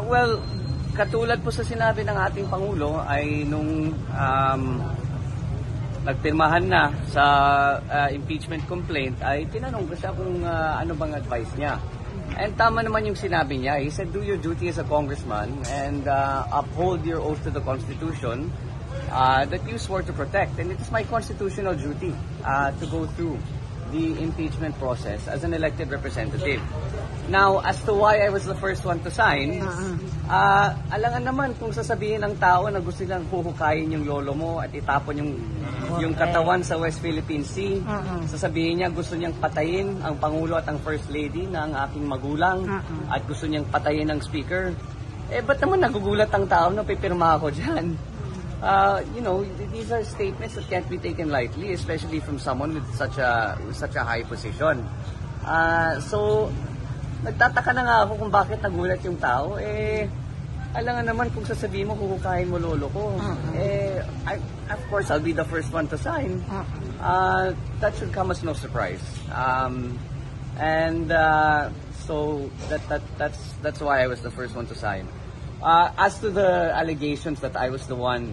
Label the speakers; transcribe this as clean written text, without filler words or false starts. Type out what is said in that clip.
Speaker 1: Well, katulad po sa sinabi ng ating Pangulo ay nung nagpirmahan na sa impeachment complaint ay tinanong ko siya kung ano bang advice niya. And tama naman yung sinabi niya. He said, do your duty as a congressman and uphold your oath to the Constitution that you swore to protect. And it is my constitutional duty to go through the impeachment process as an elected representative. Now, as to why I was the first one to sign, alangan naman kung sasabihin ng tao na gusto nilang huhukayin yung lolo mo at itapon yung katawan sa West Philippine Sea. Sasabihin niya gusto niyang patayin ang Pangulo at ang First Lady na ang aking magulang at gusto niyang patayin ang Speaker. Ba't naman nagugulat ang tao na pipirma ako dyan? These are statements that can't be taken lightly, especially from someone with such a high position. So, nagtataka na nga ako kung bakit nagulat yung tao. Alangan naman kung sasabihin mo, kukukain mo lolo ko. Of course, I'll be the first one to sign. That should come as no surprise. So that's why I was the first one to sign. As to the allegations that I was the one